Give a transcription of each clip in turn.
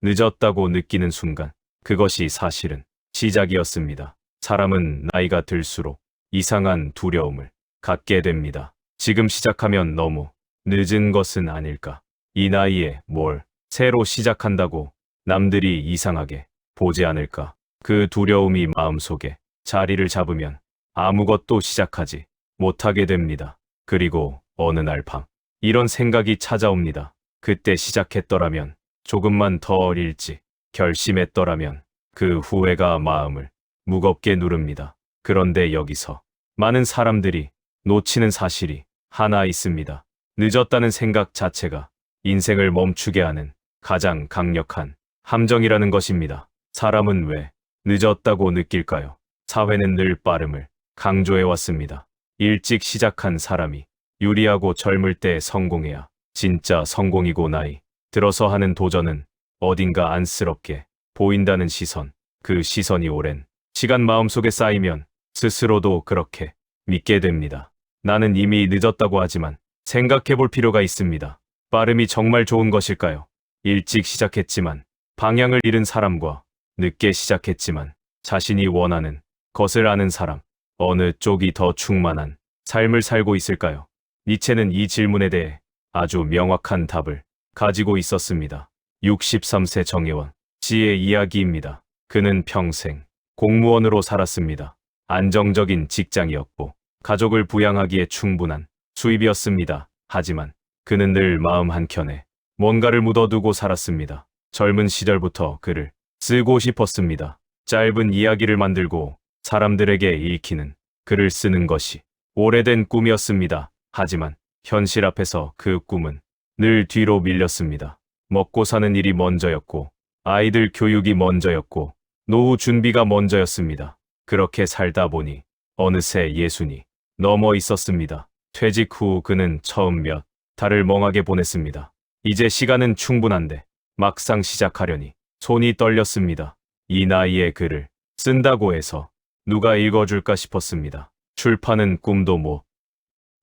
늦었다고 느끼는 순간, 그것이 사실은 시작이었습니다. 사람은 나이가 들수록 이상한 두려움을 갖게 됩니다. 지금 시작하면 너무 늦은 것은 아닐까? 이 나이에 뭘 새로 시작한다고 남들이 이상하게 보지 않을까? 그 두려움이 마음속에 자리를 잡으면 아무것도 시작하지 못하게 됩니다. 그리고 어느 날 밤, 이런 생각이 찾아옵니다. 그때 시작했더라면, 조금만 더 일찍 결심했더라면, 그 후회가 마음을 무겁게 누릅니다. 그런데 여기서 많은 사람들이 놓치는 사실이 하나 있습니다. 늦었다는 생각 자체가 인생을 멈추게 하는 가장 강력한 함정이라는 것입니다. 사람은 왜 늦었다고 느낄까요? 사회는 늘 빠름을 강조해왔습니다. 일찍 시작한 사람이 유리하고 젊을 때 성공해야 진짜 성공이고, 나이 들어서 하는 도전은 어딘가 안쓰럽게 보인다는 시선, 그 시선이 오랜 시간 마음속에 쌓이면 스스로도 그렇게 믿게 됩니다. 나는 이미 늦었다고 하지만 생각해 볼 필요가 있습니다. 빠름이 정말 좋은 것일까요? 일찍 시작했지만 방향을 잃은 사람과 늦게 시작했지만 자신이 원하는 것을 아는 사람, 어느 쪽이 더 충만한 삶을 살고 있을까요? 니체는 이 질문에 대해 아주 명확한 답을 가지고 있었습니다. 63세 정혜원 씨의 이야기입니다. 그는 평생 공무원으로 살았습니다. 안정적인 직장이었고 가족을 부양하기에 충분한 수입이었습니다. 하지만 그는 늘 마음 한켠에 뭔가를 묻어두고 살았습니다. 젊은 시절부터 글을 쓰고 싶었습니다. 짧은 이야기를 만들고 사람들에게 읽히는 글을 쓰는 것이 오래된 꿈이었습니다. 하지만 현실 앞에서 그 꿈은 늘 뒤로 밀렸습니다. 먹고 사는 일이 먼저였고, 아이들 교육이 먼저였고, 노후 준비가 먼저였습니다. 그렇게 살다 보니 어느새 60이 넘어 있었습니다. 퇴직 후 그는 처음 몇 달을 멍하게 보냈습니다. 이제 시간은 충분한데 막상 시작하려니 손이 떨렸습니다. 이 나이에 글을 쓴다고 해서 누가 읽어줄까 싶었습니다. 출판은 꿈도 못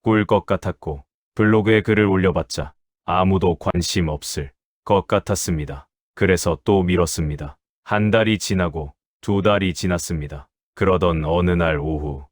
꿀 것 같았고, 블로그에 글을 올려봤자 아무도 관심 없을 것 같았습니다. 그래서 또 미뤘습니다. 한 달이 지나고 두 달이 지났습니다. 그러던 어느 날 오후,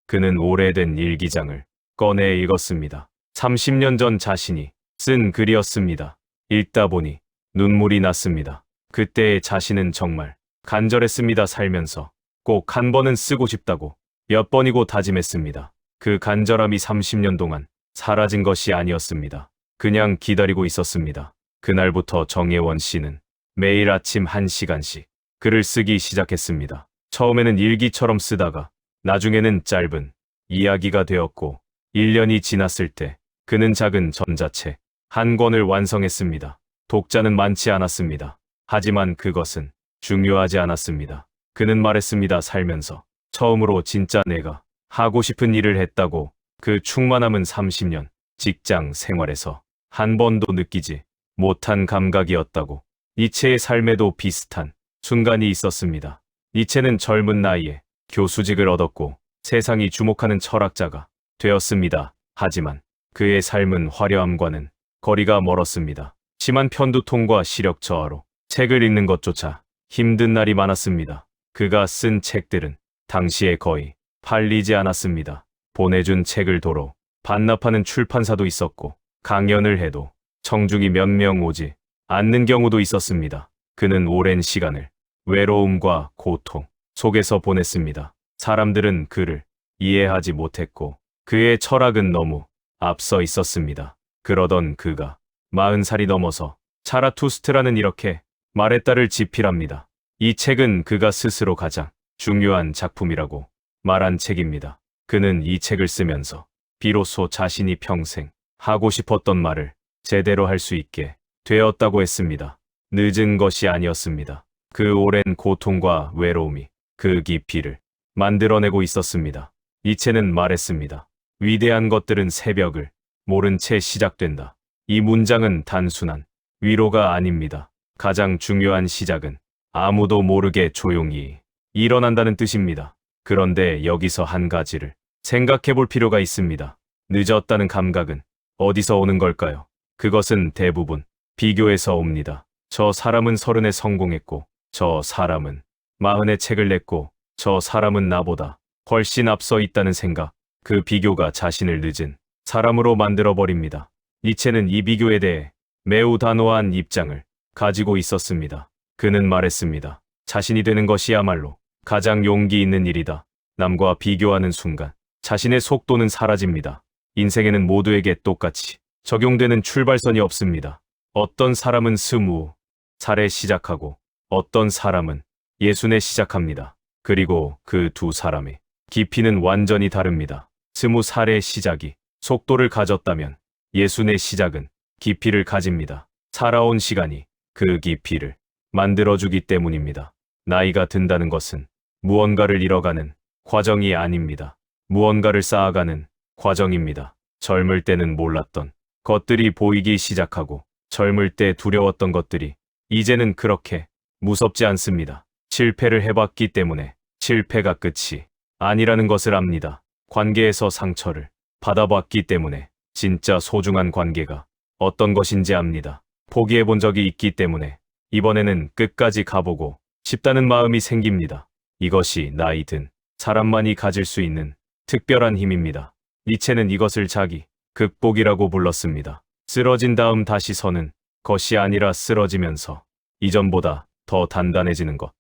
그는 오래된 일기장을 꺼내 읽었습니다. 30년 전 자신이 쓴 글이었습니다. 읽다 보니 눈물이 났습니다. 그때의 자신은 정말 간절했습니다. 살면서 꼭 한 번은 쓰고 싶다고 몇 번이고 다짐했습니다. 그 간절함이 30년 동안 사라진 것이 아니었습니다. 그냥 기다리고 있었습니다. 그날부터 정혜원 씨는 매일 아침 1시간씩 글을 쓰기 시작했습니다. 처음에는 일기처럼 쓰다가 나중에는 짧은 이야기가 되었고, 1년이 지났을 때 그는 작은 전자책 한 권을 완성했습니다. 독자는 많지 않았습니다. 하지만 그것은 중요하지 않았습니다. 그는 말했습니다. 살면서 처음으로 진짜 내가 하고 싶은 일을 했다고. 그 충만함은 30년 직장 생활에서 한 번도 느끼지 못한 감각이었다고. 니체의 삶에도 비슷한 순간이 있었습니다. 니체는 젊은 나이에 교수직을 얻었고 세상이 주목하는 철학자가 되었습니다. 하지만 그의 삶은 화려함과는 거리가 멀었습니다. 심한 편두통과 시력 저하로 책을 읽는 것조차 힘든 날이 많았습니다. 그가 쓴 책들은 당시에 거의 팔리지 않았습니다. 보내준 책을 도로 반납하는 출판사도 있었고, 강연을 해도 청중이 몇 명 오지 않는 경우도 있었습니다. 그는 오랜 시간을 외로움과 고통 속에서 보냈습니다. 사람들은 그를 이해하지 못했고, 그의 철학은 너무 앞서 있었습니다. 그러던 그가 40살이 넘어서 차라투스트라는 이렇게 말했다를 집필합니다. 이 책은 그가 스스로 가장 중요한 작품이라고 말한 책입니다. 그는 이 책을 쓰면서 비로소 자신이 평생 하고 싶었던 말을 제대로 할 수 있게 되었다고 했습니다. 늦은 것이 아니었습니다. 그 오랜 고통과 외로움이 그 깊이를 만들어내고 있었습니다. 니체는 말했습니다. 위대한 것들은 새벽을 모른 채 시작된다. 이 문장은 단순한 위로가 아닙니다. 가장 중요한 시작은 아무도 모르게 조용히 일어난다는 뜻입니다. 그런데 여기서 한 가지를 생각해 볼 필요가 있습니다. 늦었다는 감각은 어디서 오는 걸까요? 그것은 대부분 비교에서 옵니다. 저 사람은 30에 성공했고, 저 사람은 40에 책을 냈고, 저 사람은 나보다 훨씬 앞서 있다는 생각, 그 비교가 자신을 늦은 사람으로 만들어버립니다. 니체는 이 비교에 대해 매우 단호한 입장을 가지고 있었습니다. 그는 말했습니다. 자신이 되는 것이야말로 가장 용기 있는 일이다. 남과 비교하는 순간 자신의 속도는 사라집니다. 인생에는 모두에게 똑같이 적용되는 출발선이 없습니다. 어떤 사람은 20살에 시작하고 어떤 사람은 60에 시작합니다. 그리고 그 두 사람의 깊이는 완전히 다릅니다. 20살의 시작이 속도를 가졌다면 60의 시작은 깊이를 가집니다. 살아온 시간이 그 깊이를 만들어주기 때문입니다. 나이가 든다는 것은 무언가를 잃어가는 과정이 아닙니다. 무언가를 쌓아가는 과정입니다. 젊을 때는 몰랐던 것들이 보이기 시작하고 젊을 때 두려웠던 것들이 이제는 그렇게 무섭지 않습니다. 실패를 해봤기 때문에 실패가 끝이 아니라는 것을 압니다. 관계에서 상처를 받아봤기 때문에 진짜 소중한 관계가 어떤 것인지 압니다. 포기해본 적이 있기 때문에 이번에는 끝까지 가보고 싶다는 마음이 생깁니다. 이것이 나이 든 사람만이 가질 수 있는 특별한 힘입니다. 니체는 이것을 자기 극복이라고 불렀습니다. 쓰러진 다음 다시 서는 것이 아니라 쓰러지면서 이전보다 더 단단해지는 것.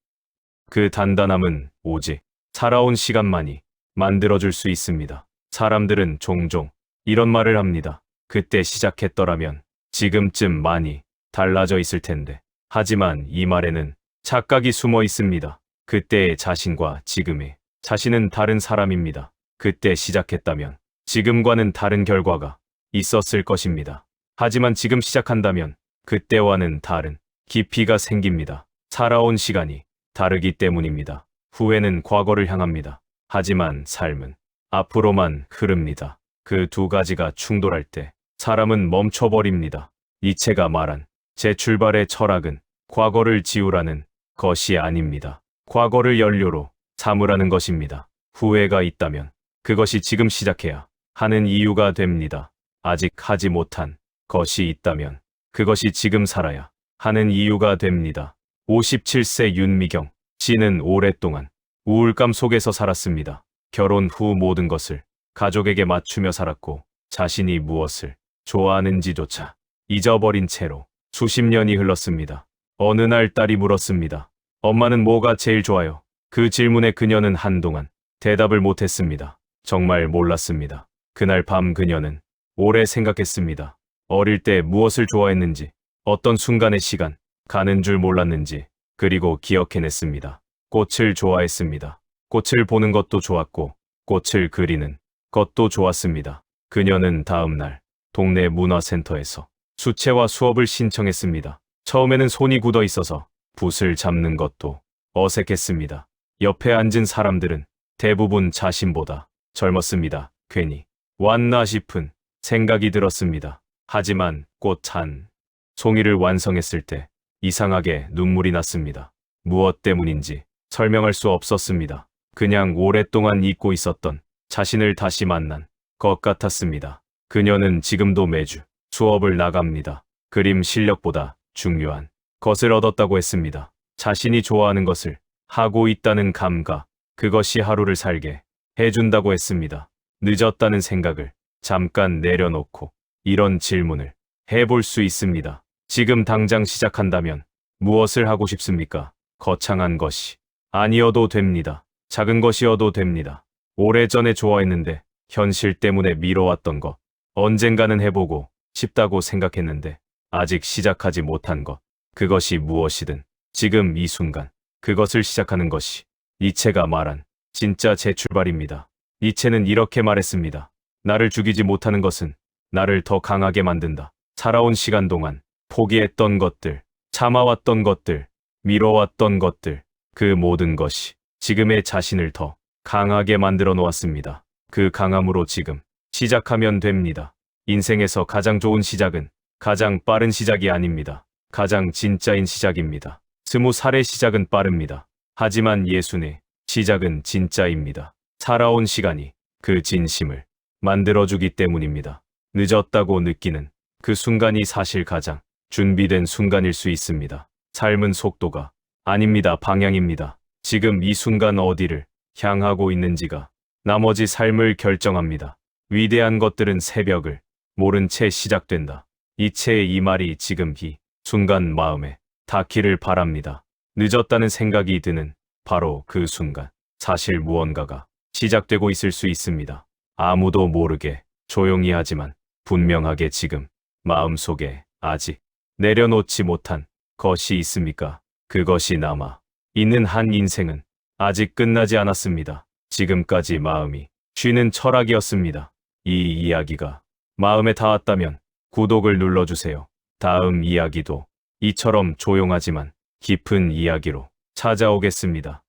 그 단단함은 오직 살아온 시간만이 만들어줄 수 있습니다. 사람들은 종종 이런 말을 합니다. 그때 시작했더라면 지금쯤 많이 달라져 있을 텐데. 하지만 이 말에는 착각이 숨어 있습니다. 그때의 자신과 지금의 자신은 다른 사람입니다. 그때 시작했다면 지금과는 다른 결과가 있었을 것입니다. 하지만 지금 시작한다면 그때와는 다른 깊이가 생깁니다. 살아온 시간이 다르기 때문입니다. 후회는 과거를 향합니다. 하지만 삶은 앞으로만 흐릅니다. 그 두 가지가 충돌할 때 사람은 멈춰버립니다. 니체가 말한 재출발의 철학은 과거를 지우라는 것이 아닙니다. 과거를 연료로 삼으라는 것입니다. 후회가 있다면 그것이 지금 시작해야 하는 이유가 됩니다. 아직 하지 못한 것이 있다면 그것이 지금 살아야 하는 이유가 됩니다. 57세 윤미경 씨는 오랫동안 우울감 속에서 살았습니다. 결혼 후 모든 것을 가족에게 맞추며 살았고 자신이 무엇을 좋아하는지조차 잊어버린 채로 수십 년이 흘렀습니다. 어느 날 딸이 물었습니다. 엄마는 뭐가 제일 좋아요? 그 질문에 그녀는 한동안 대답을 못했습니다. 정말 몰랐습니다. 그날 밤 그녀는 오래 생각했습니다. 어릴 때 무엇을 좋아했는지, 어떤 순간의 시간, 가는 줄 몰랐는지, 그리고 기억해냈습니다. 꽃을 좋아했습니다. 꽃을 보는 것도 좋았고, 꽃을 그리는 것도 좋았습니다. 그녀는 다음 날 동네 문화센터에서 수채화 수업을 신청했습니다. 처음에는 손이 굳어 있어서 붓을 잡는 것도 어색했습니다. 옆에 앉은 사람들은 대부분 자신보다 젊었습니다. 괜히 왔나 싶은 생각이 들었습니다. 하지만 꽃 한 송이를 완성했을 때 이상하게 눈물이 났습니다. 무엇 때문인지 설명할 수 없었습니다. 그냥 오랫동안 잊고 있었던 자신을 다시 만난 것 같았습니다. 그녀는 지금도 매주 수업을 나갑니다. 그림 실력보다 중요한 것을 얻었다고 했습니다. 자신이 좋아하는 것을 하고 있다는 감각, 그것이 하루를 살게 해준다고 했습니다. 늦었다는 생각을 잠깐 내려놓고 이런 질문을 해볼 수 있습니다. 지금 당장 시작한다면 무엇을 하고 싶습니까? 거창한 것이 아니어도 됩니다. 작은 것이어도 됩니다. 오래전에 좋아했는데 현실 때문에 미뤄왔던 것, 언젠가는 해보고 싶다고 생각했는데 아직 시작하지 못한 것, 그것이 무엇이든 지금 이 순간 그것을 시작하는 것이 니체가 말한 진짜 재출발입니다. 니체는 이렇게 말했습니다. 나를 죽이지 못하는 것은 나를 더 강하게 만든다. 살아온 시간 동안 포기했던 것들, 참아왔던 것들, 미뤄왔던 것들, 그 모든 것이 지금의 자신을 더 강하게 만들어 놓았습니다. 그 강함으로 지금 시작하면 됩니다. 인생에서 가장 좋은 시작은 가장 빠른 시작이 아닙니다. 가장 진짜인 시작입니다. 20살의 시작은 빠릅니다. 하지만 60의 시작은 진짜입니다. 살아온 시간이 그 진심을 만들어주기 때문입니다. 늦었다고 느끼는 그 순간이 사실 가장 준비된 순간일 수 있습니다. 삶은 속도가 아닙니다. 방향입니다. 지금 이 순간 어디를 향하고 있는지가 나머지 삶을 결정합니다. 위대한 것들은 새벽을 모른 채 시작된다. 이체의 이 말이 지금 이 순간 마음에 닿기를 바랍니다. 늦었다는 생각이 드는 바로 그 순간, 사실 무언가가 시작되고 있을 수 있습니다. 아무도 모르게 조용히 하지만 분명하게 지금 마음속에 아직 내려놓지 못한 것이 있습니까? 그것이 남아 있는 한 인생은 아직 끝나지 않았습니다. 지금까지 마음이 쉬는 철학이었습니다. 이 이야기가 마음에 닿았다면 구독을 눌러주세요. 다음 이야기도 이처럼 조용하지만 깊은 이야기로 찾아오겠습니다.